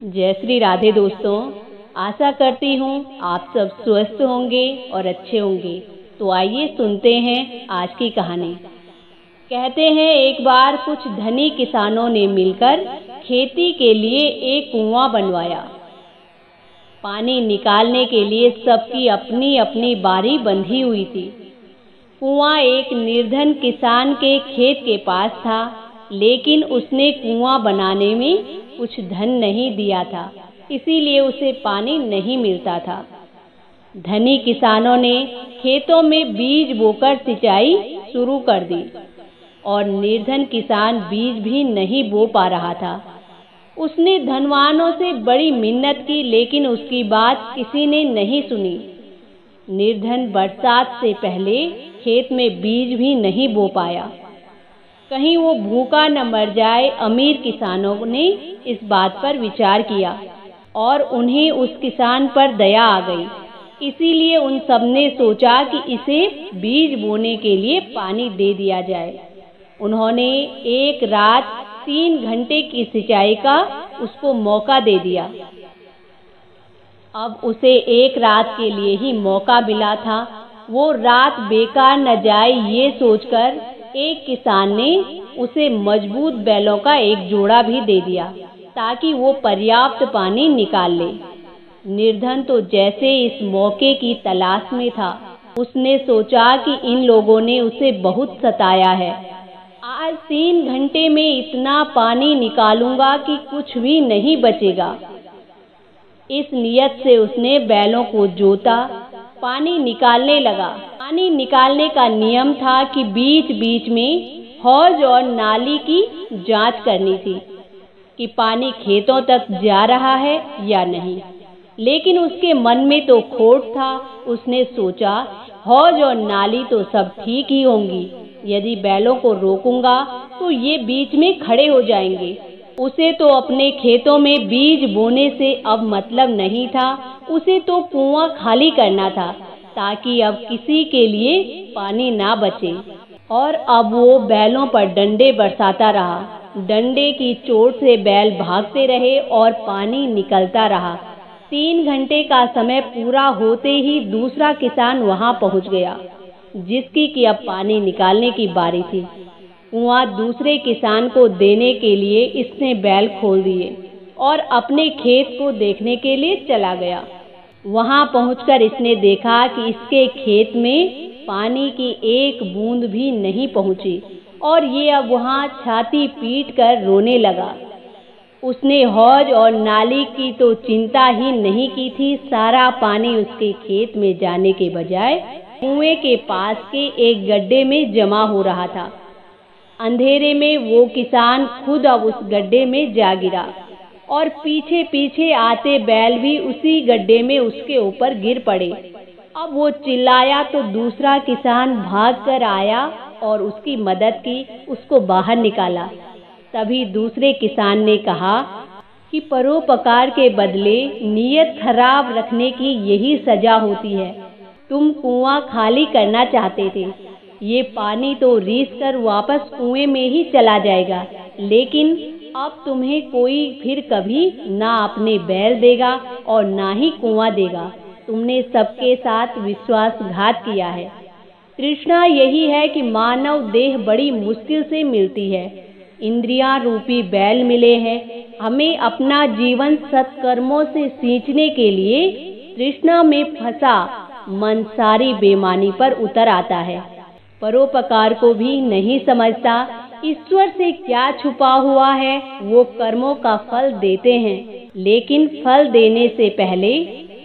जय श्री राधे दोस्तों। आशा करती हूँ आप सब स्वस्थ होंगे और अच्छे होंगे। तो आइए सुनते हैं आज की कहानी। कहते हैं एक बार कुछ धनी किसानों ने मिलकर खेती के लिए एक कुआं बनवाया। पानी निकालने के लिए सबकी अपनी अपनी बारी बंधी हुई थी। कुआं एक निर्धन किसान के खेत के पास था, लेकिन उसने कुआं बनाने में कुछ धन नहीं दिया था, इसीलिए उसे पानी नहीं मिलता था। धनी किसानों ने खेतों में बीज बोकर सिंचाई शुरू कर दी और निर्धन किसान बीज भी नहीं बो पा रहा था। उसने धनवानों से बड़ी मिन्नत की, लेकिन उसकी बात किसी ने नहीं सुनी। निर्धन बरसात से पहले खेत में बीज भी नहीं बो पाया। कहीं वो भूखा न मर जाए। अमीर किसानों ने इस बात पर विचार किया और उन्हें उस किसान पर दया आ गई। इसीलिए उन सब ने सोचा कि इसे बीज बोने के लिए पानी दे दिया जाए। उन्होंने एक रात 3 घंटे की सिंचाई का उसको मौका दे दिया। अब उसे एक रात के लिए ही मौका मिला था। वो रात बेकार न जाए, ये सोचकर एक किसान ने उसे मजबूत बैलों का एक जोड़ा भी दे दिया ताकि वो पर्याप्त पानी निकाल ले। निर्धन तो जैसे इस मौके की तलाश में था, उसने सोचा कि इन लोगों ने उसे बहुत सताया है। आज 3 घंटे में इतना पानी निकालूंगा कि कुछ भी नहीं बचेगा। इस नियत से उसने बैलों को जोता, पानी निकालने लगा। पानी निकालने का नियम था कि बीच बीच में हौज और नाली की जांच करनी थी कि पानी खेतों तक जा रहा है या नहीं। लेकिन उसके मन में तो खोट था। उसने सोचा हौज और नाली तो सब ठीक ही होंगी, यदि बैलों को रोकूंगा तो ये बीच में खड़े हो जाएंगे। उसे तो अपने खेतों में बीज बोने से अब मतलब नहीं था, उसे तो कुआं खाली करना था ताकि अब किसी के लिए पानी ना बचे। और अब वो बैलों पर डंडे बरसाता रहा। डंडे की चोट से बैल भागते रहे और पानी निकलता रहा। 3 घंटे का समय पूरा होते ही दूसरा किसान वहां पहुंच गया, जिसकी कि अब पानी निकालने की बारी थी। कुआं दूसरे किसान को देने के लिए इसने बैल खोल दिए और अपने खेत को देखने के लिए चला गया। वहां पहुंचकर इसने देखा कि इसके खेत में पानी की एक बूंद भी नहीं पहुंची और ये अब वहां छाती पीट कर रोने लगा। उसने हौज और नाली की तो चिंता ही नहीं की थी। सारा पानी उसके खेत में जाने के बजाय कुएं के पास के एक गड्ढे में जमा हो रहा था। अंधेरे में वो किसान खुद अब उस गड्ढे में जा गिरा और पीछे पीछे आते बैल भी उसी गड्ढे में उसके ऊपर गिर पड़े। अब वो चिल्लाया तो दूसरा किसान भागकर आया और उसकी मदद की, उसको बाहर निकाला। तभी दूसरे किसान ने कहा कि परोपकार के बदले नीयत खराब रखने की यही सजा होती है। तुम कुआं खाली करना चाहते थे, ये पानी तो रीस कर वापस कुएं में ही चला जाएगा, लेकिन अब तुम्हें कोई फिर कभी ना अपने बैल देगा और ना ही कुआं देगा। तुमने सबके साथ विश्वासघात किया है। तृष्णा यही है कि मानव देह बड़ी मुश्किल से मिलती है। इंद्रियां रूपी बैल मिले हैं। हमें अपना जीवन सत्कर्मों से सींचने के लिए तृष्णा में फंसा मन सारी बेईमानी पर उतर आता है। परोपकार को भी नहीं समझता। ईश्वर से क्या छुपा हुआ है, वो कर्मों का फल देते हैं, लेकिन फल देने से पहले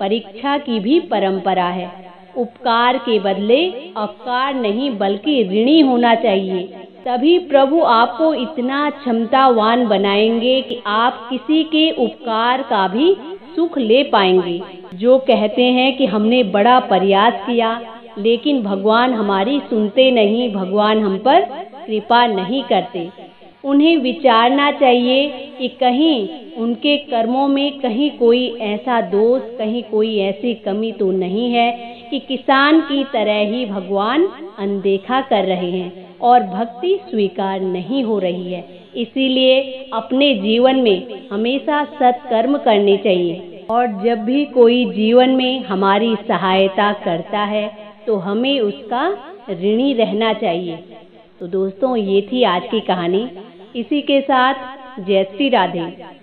परीक्षा की भी परंपरा है। उपकार के बदले अपकार नहीं बल्कि ऋणी होना चाहिए। तभी प्रभु आपको इतना क्षमतावान बनाएंगे कि आप किसी के उपकार का भी सुख ले पाएंगे। जो कहते हैं कि हमने बड़ा प्रयास किया, लेकिन भगवान हमारी सुनते नहीं, भगवान हम पर कृपा नहीं करते। उन्हें विचारना चाहिए कि कहीं उनके कर्मों में कहीं कोई ऐसा दोष, कहीं कोई ऐसी कमी तो नहीं है कि किसान की तरह ही भगवान अनदेखा कर रहे हैं और भक्ति स्वीकार नहीं हो रही है। इसीलिए अपने जीवन में हमेशा सत्कर्म करने चाहिए और जब भी कोई जीवन में हमारी सहायता करता है तो हमें उसका ऋणी रहना चाहिए। तो दोस्तों, ये थी आज की कहानी। इसी के साथ जय श्री राधे।